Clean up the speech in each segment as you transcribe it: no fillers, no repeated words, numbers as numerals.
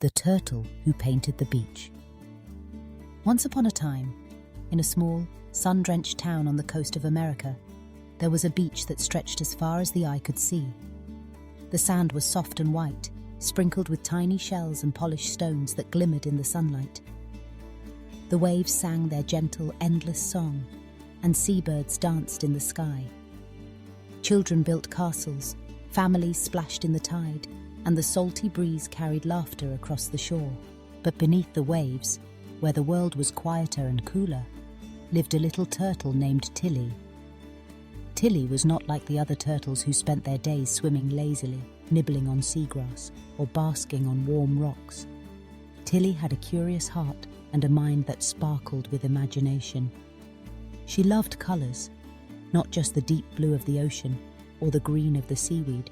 The Turtle Who Painted the Beach. Once upon a time, in a small, sun-drenched town on the coast of America, there was a beach that stretched as far as the eye could see. The sand was soft and white, sprinkled with tiny shells and polished stones that glimmered in the sunlight. The waves sang their gentle, endless song, and seabirds danced in the sky. Children built castles, families splashed in the tide, and the salty breeze carried laughter across the shore. But beneath the waves, where the world was quieter and cooler, lived a little turtle named Tilly. Tilly was not like the other turtles who spent their days swimming lazily, nibbling on seagrass, or basking on warm rocks. Tilly had a curious heart and a mind that sparkled with imagination. She loved colours, not just the deep blue of the ocean or the green of the seaweed,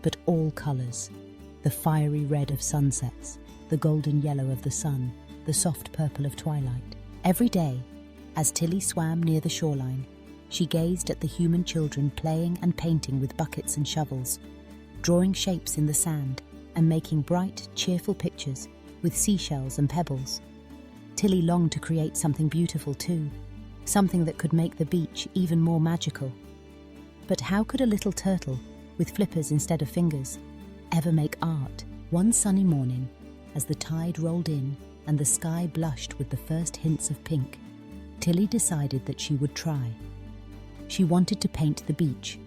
but all colours. The fiery red of sunsets, the golden yellow of the sun, the soft purple of twilight. Every day, as Tilly swam near the shoreline, she gazed at the human children playing and painting with buckets and shovels, drawing shapes in the sand and making bright, cheerful pictures with seashells and pebbles. Tilly longed to create something beautiful too, something that could make the beach even more magical. But how could a little turtle, with flippers instead of fingers, ever make art? One sunny morning, as the tide rolled in and the sky blushed with the first hints of pink, Tilly decided that she would try. She wanted to paint the beach,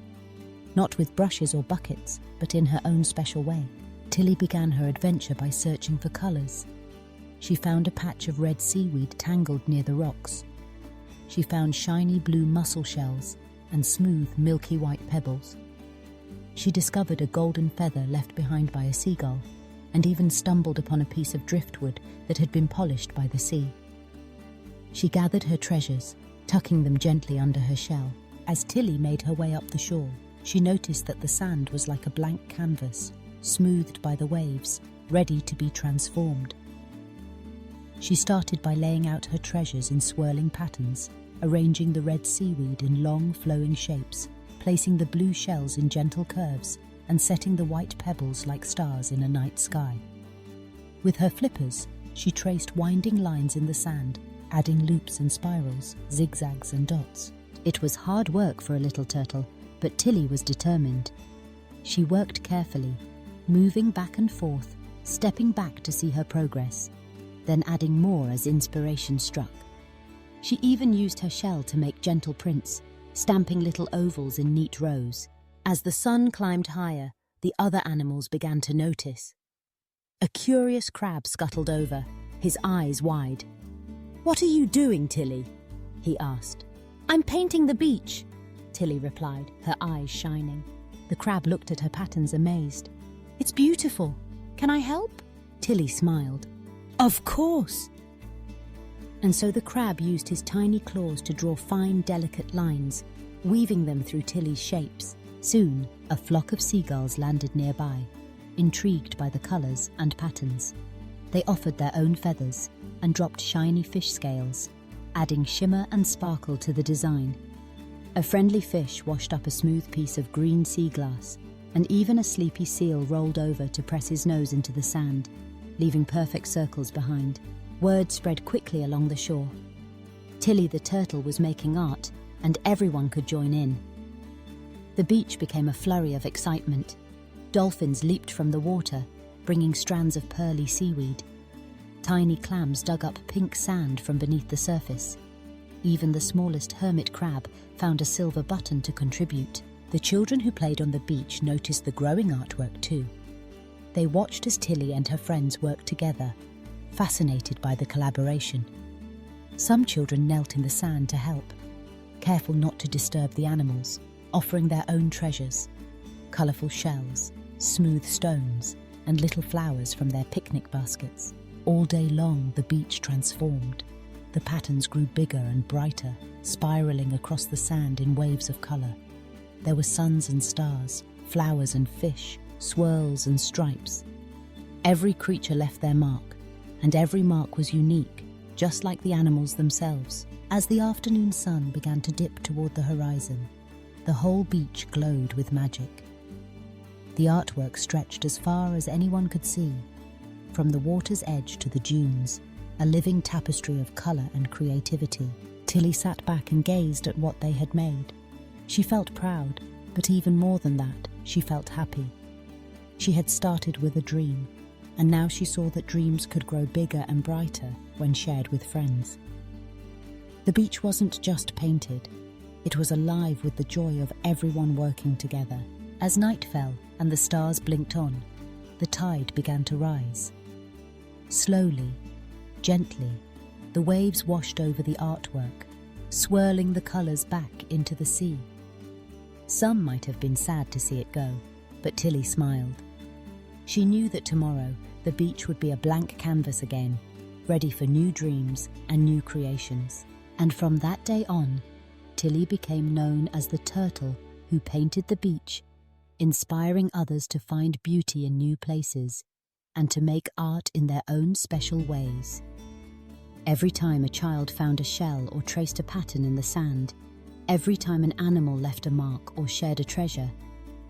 not with brushes or buckets, but in her own special way. Tilly began her adventure by searching for colours. She found a patch of red seaweed tangled near the rocks. She found shiny blue mussel shells and smooth, milky white pebbles. She discovered a golden feather left behind by a seagull, and even stumbled upon a piece of driftwood that had been polished by the sea. She gathered her treasures, tucking them gently under her shell. As Tilly made her way up the shore, she noticed that the sand was like a blank canvas, smoothed by the waves, ready to be transformed. She started by laying out her treasures in swirling patterns, arranging the red seaweed in long, flowing shapes, placing the blue shells in gentle curves, and setting the white pebbles like stars in a night sky. With her flippers, she traced winding lines in the sand, adding loops and spirals, zigzags and dots. It was hard work for a little turtle, but Tilly was determined. She worked carefully, moving back and forth, stepping back to see her progress, then adding more as inspiration struck. She even used her shell to make gentle prints, stamping little ovals in neat rows. As the sun climbed higher, the other animals began to notice. A curious crab scuttled over, his eyes wide. "What are you doing, Tilly?" he asked. "I'm painting the beach," Tilly replied, her eyes shining. The crab looked at her patterns amazed. "It's beautiful. Can I help?" Tilly smiled. "Of course." And so the crab used his tiny claws to draw fine, delicate lines, weaving them through Tilly's shapes. Soon, a flock of seagulls landed nearby, intrigued by the colours and patterns. They offered their own feathers and dropped shiny fish scales, adding shimmer and sparkle to the design. A friendly fish washed up a smooth piece of green sea glass, and even a sleepy seal rolled over to press his nose into the sand, leaving perfect circles behind. Word spread quickly along the shore. Tilly the turtle was making art, and everyone could join in. The beach became a flurry of excitement. Dolphins leaped from the water, bringing strands of pearly seaweed. Tiny clams dug up pink sand from beneath the surface. Even the smallest hermit crab found a silver button to contribute. The children who played on the beach noticed the growing artwork too. They watched as Tilly and her friends worked together, fascinated by the collaboration. Some children knelt in the sand to help, careful not to disturb the animals, offering their own treasures, colourful shells, smooth stones, and little flowers from their picnic baskets. All day long, the beach transformed. The patterns grew bigger and brighter, spiralling across the sand in waves of colour. There were suns and stars, flowers and fish, swirls and stripes. Every creature left their mark, and every mark was unique, just like the animals themselves. As the afternoon sun began to dip toward the horizon, the whole beach glowed with magic. The artwork stretched as far as anyone could see, from the water's edge to the dunes, a living tapestry of colour and creativity. Tilly sat back and gazed at what they had made. She felt proud, but even more than that, she felt happy. She had started with a dream, and now she saw that dreams could grow bigger and brighter when shared with friends. The beach wasn't just painted, it was alive with the joy of everyone working together. As night fell and the stars blinked on, the tide began to rise. Slowly, gently, the waves washed over the artwork, swirling the colours back into the sea. Some might have been sad to see it go, but Tilly smiled. She knew that tomorrow the beach would be a blank canvas again, ready for new dreams and new creations. And from that day on, Tilly became known as the turtle who painted the beach, inspiring others to find beauty in new places and to make art in their own special ways. Every time a child found a shell or traced a pattern in the sand, every time an animal left a mark or shared a treasure,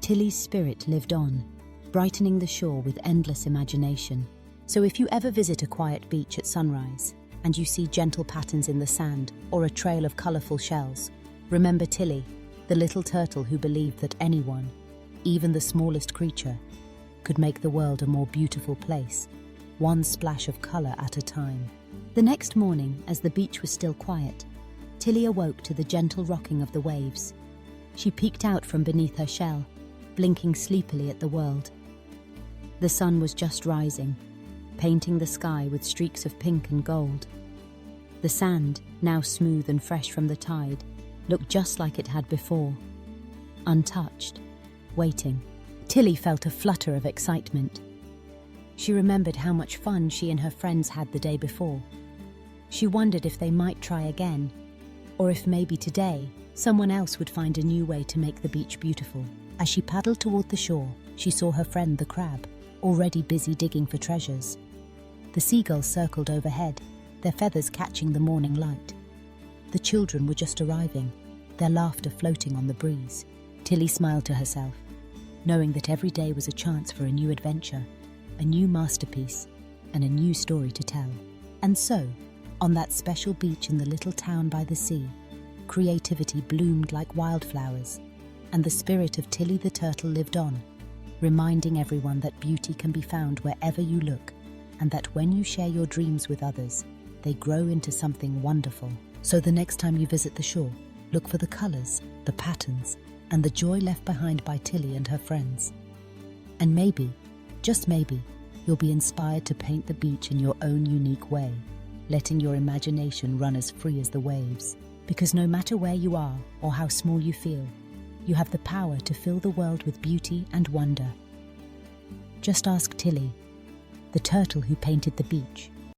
Tilly's spirit lived on, brightening the shore with endless imagination. So if you ever visit a quiet beach at sunrise and you see gentle patterns in the sand or a trail of colourful shells, remember Tilly, the little turtle who believed that anyone, even the smallest creature, could make the world a more beautiful place, one splash of colour at a time. The next morning, as the beach was still quiet, Tilly awoke to the gentle rocking of the waves. She peeked out from beneath her shell, blinking sleepily at the world. The sun was just rising, painting the sky with streaks of pink and gold. The sand, now smooth and fresh from the tide, looked just like it had before, untouched, waiting. Tilly felt a flutter of excitement. She remembered how much fun she and her friends had the day before. She wondered if they might try again, or if maybe today someone else would find a new way to make the beach beautiful. As she paddled toward the shore, she saw her friend the crab, already busy digging for treasures. The seagulls circled overhead, their feathers catching the morning light. The children were just arriving, their laughter floating on the breeze. Tilly smiled to herself, knowing that every day was a chance for a new adventure, a new masterpiece, and a new story to tell. And so, on that special beach in the little town by the sea, creativity bloomed like wildflowers, and the spirit of Tilly the turtle lived on, reminding everyone that beauty can be found wherever you look, and that when you share your dreams with others, they grow into something wonderful. So the next time you visit the shore, look for the colours, the patterns, and the joy left behind by Tilly and her friends. And maybe, just maybe, you'll be inspired to paint the beach in your own unique way, letting your imagination run as free as the waves. Because no matter where you are or how small you feel, you have the power to fill the world with beauty and wonder. Just ask Tilly, the turtle who painted the beach.